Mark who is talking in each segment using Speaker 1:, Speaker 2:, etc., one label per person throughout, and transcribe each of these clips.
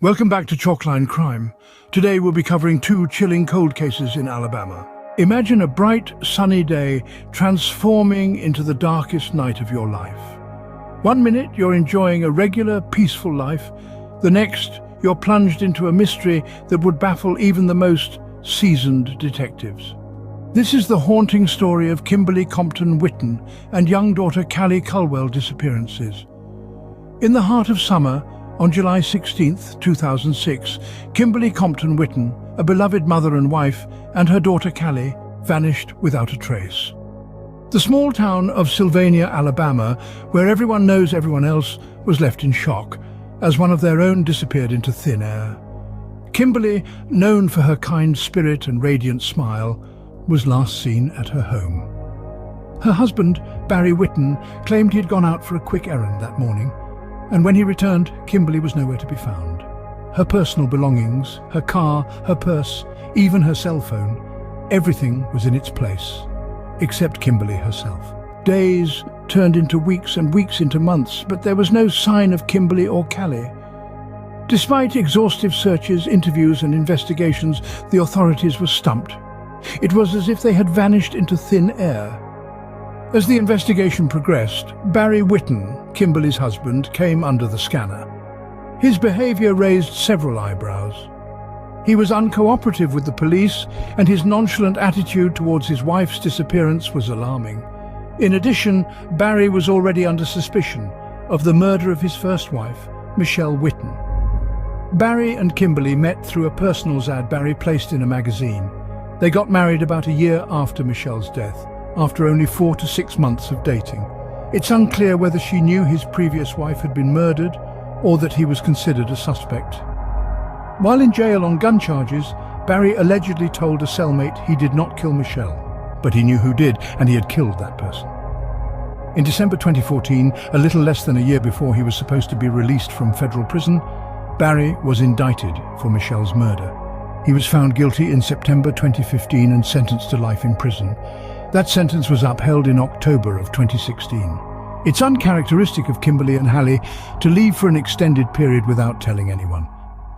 Speaker 1: Welcome back to Chalkline Crime. Today we'll be covering two chilling cold cases in Alabama. Imagine a bright, sunny day transforming into the darkest night of your life. One minute you're enjoying a regular, peaceful life. The next, you're plunged into a mystery that would baffle even the most seasoned detectives. This is the haunting story of Kimberly Compton Witten and young daughter Callie Culwell disappearances. In the heart of summer, on July 16, 2006, Kimberly Compton Witten, a beloved mother and wife, and her daughter Callie vanished without a trace. The small town of Sylvania, Alabama, where everyone knows everyone else, was left in shock as one of their own disappeared into thin air. Kimberly, known for her kind spirit and radiant smile, was last seen at her home. Her husband, Barry Witten, claimed he had gone out for a quick errand that morning, and when he returned, Kimberly was nowhere to be found. Her personal belongings, her car, her purse, even her cell phone, everything was in its place, except Kimberly herself. Days turned into weeks and weeks into months, but there was no sign of Kimberly or Callie. Despite exhaustive searches, interviews and investigations, the authorities were stumped. It was as if they had vanished into thin air. As the investigation progressed, Barry Witten, Kimberly's husband, came under the scanner. His behavior raised several eyebrows. He was uncooperative with the police, and his nonchalant attitude towards his wife's disappearance was alarming. In addition, Barry was already under suspicion of the murder of his first wife, Michelle Witten. Barry and Kimberly met through a personals ad Barry placed in a magazine. They got married about a year after Michelle's death, after only 4 to 6 months of dating. It's unclear whether she knew his previous wife had been murdered or that he was considered a suspect. While in jail on gun charges, Barry allegedly told a cellmate he did not kill Michelle, but he knew who did, and he had killed that person. In December 2014, a little less than a year before he was supposed to be released from federal prison, Barry was indicted for Michelle's murder. He was found guilty in September 2015 and sentenced to life in prison. That sentence was upheld in October of 2016. It's uncharacteristic of Kimberly and Callie to leave for an extended period without telling anyone.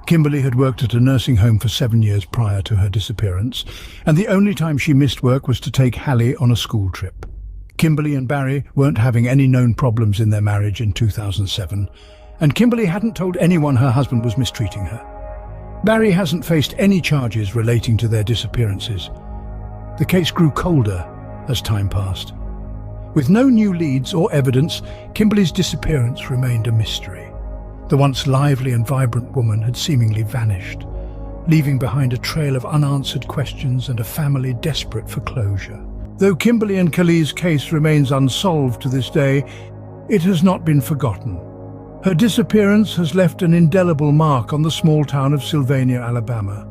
Speaker 1: Kimberly had worked at a nursing home for 7 years prior to her disappearance, and the only time she missed work was to take Callie on a school trip. Kimberly and Barry weren't having any known problems in their marriage in 2007, and Kimberly hadn't told anyone her husband was mistreating her. Barry hasn't faced any charges relating to their disappearances. The case grew colder as time passed. With no new leads or evidence, Kimberly's disappearance remained a mystery. The once lively and vibrant woman had seemingly vanished, leaving behind a trail of unanswered questions and a family desperate for closure. Though Kimberly and Callie's case remains unsolved to this day, it has not been forgotten. Her disappearance has left an indelible mark on the small town of Sylvania, Alabama.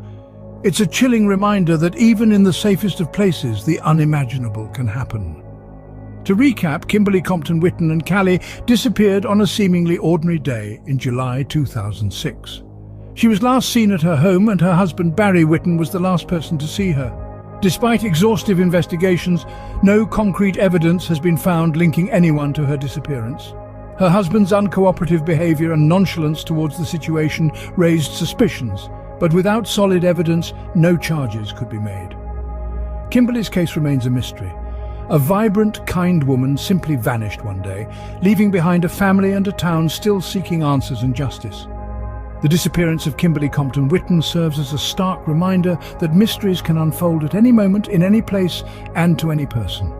Speaker 1: It's a chilling reminder that even in the safest of places, the unimaginable can happen. To recap, Kimberly Compton Witten and Callie disappeared on a seemingly ordinary day in July 2006. She was last seen at her home, and her husband Barry Witten was the last person to see her. Despite exhaustive investigations, no concrete evidence has been found linking anyone to her disappearance. Her husband's uncooperative behavior and nonchalance towards the situation raised suspicions, but without solid evidence, no charges could be made. Kimberly's case remains a mystery. A vibrant, kind woman simply vanished one day, leaving behind a family and a town still seeking answers and justice. The disappearance of Kimberly Compton Witten serves as a stark reminder that mysteries can unfold at any moment, in any place, and to any person.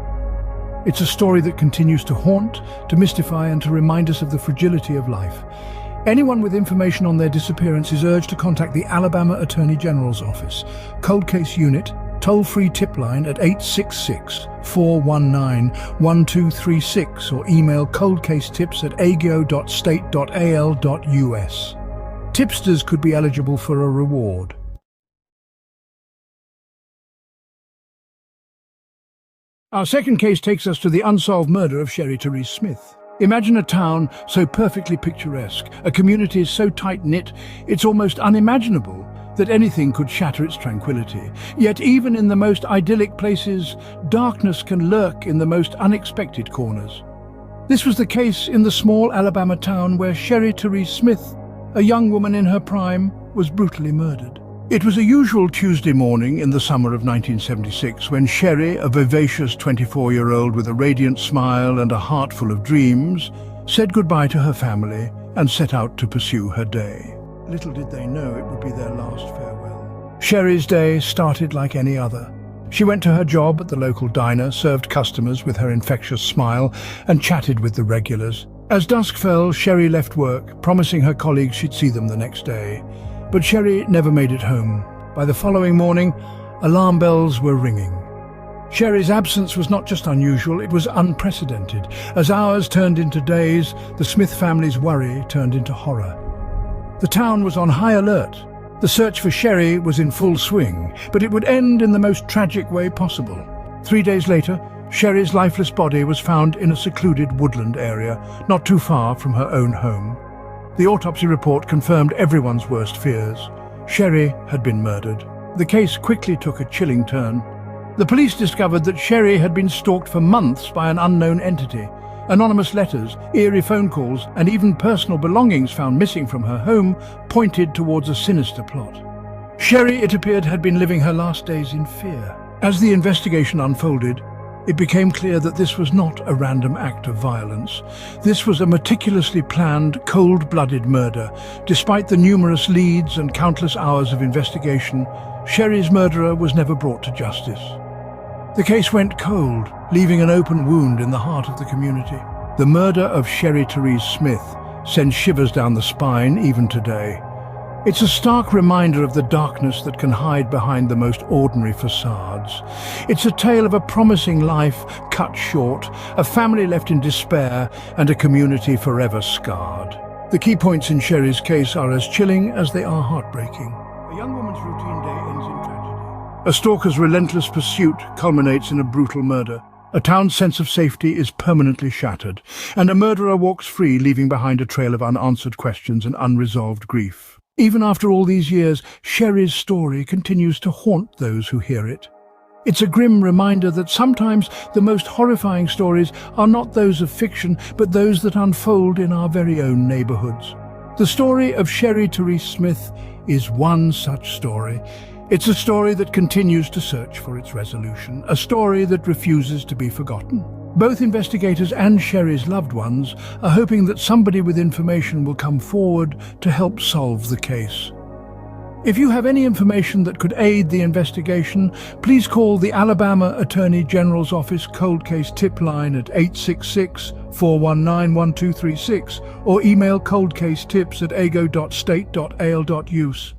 Speaker 1: It's a story that continues to haunt, to mystify, and to remind us of the fragility of life. Anyone with information on their disappearance is urged to contact the Alabama Attorney General's Office, Cold Case Unit, toll-free tip line at 866-419-1236, or email coldcasetips@agio.state.al.us. Tipsters could be eligible for a reward. Our second case takes us to the unsolved murder of Sherry Therese Smith. Imagine a town so perfectly picturesque, a community so tight-knit, it's almost unimaginable that anything could shatter its tranquility. Yet even in the most idyllic places, darkness can lurk in the most unexpected corners. This was the case in the small Alabama town where Sherry Therese Smith a young woman in her prime was brutally murdered. It was a usual Tuesday morning in the summer of 1976 when Sherry, a vivacious 24-year-old with a radiant smile and a heart full of dreams, said goodbye to her family and set out to pursue her day. Little did they know it would be their last farewell. Sherry's day started like any other. She went to her job at the local diner, served customers with her infectious smile, and chatted with the regulars. As dusk fell, Sherry left work, promising her colleagues she'd see them the next day. But Sherry never made it home. By the following morning, alarm bells were ringing. Sherry's absence was not just unusual, it was unprecedented. As hours turned into days, the Smith family's worry turned into horror. The town was on high alert. The search for Sherry was in full swing, but it would end in the most tragic way possible. 3 days later, Sherry's lifeless body was found in a secluded woodland area, not too far from her own home. The autopsy report confirmed everyone's worst fears. Sherry had been murdered. The case quickly took a chilling turn. The police discovered that Sherry had been stalked for months by an unknown entity. Anonymous letters, eerie phone calls, and even personal belongings found missing from her home pointed towards a sinister plot. Sherry, it appeared, had been living her last days in fear. As the investigation unfolded, it became clear that this was not a random act of violence. This was a meticulously planned, cold-blooded murder. Despite the numerous leads and countless hours of investigation, Sherry's murderer was never brought to justice. The case went cold, leaving an open wound in the heart of the community. The murder of Sherry Therese Smith sends shivers down the spine even today. It's a stark reminder of the darkness that can hide behind the most ordinary facades. It's a tale of a promising life cut short, a family left in despair, and a community forever scarred. The key points in Sherry's case are as chilling as they are heartbreaking. A young woman's routine day ends in tragedy. A stalker's relentless pursuit culminates in a brutal murder. A town's sense of safety is permanently shattered, and a murderer walks free, leaving behind a trail of unanswered questions and unresolved grief. Even after all these years, Sherry's story continues to haunt those who hear it. It's a grim reminder that sometimes the most horrifying stories are not those of fiction, but those that unfold in our very own neighborhoods. The story of Sherry Therese Smith is one such story. It's a story that continues to search for its resolution, a story that refuses to be forgotten. Both investigators and Sherry's loved ones are hoping that somebody with information will come forward to help solve the case. If you have any information that could aid the investigation, please call the Alabama Attorney General's Office Cold Case Tip Line at 866-419-1236 or email coldcasetips@ago.state.al.us.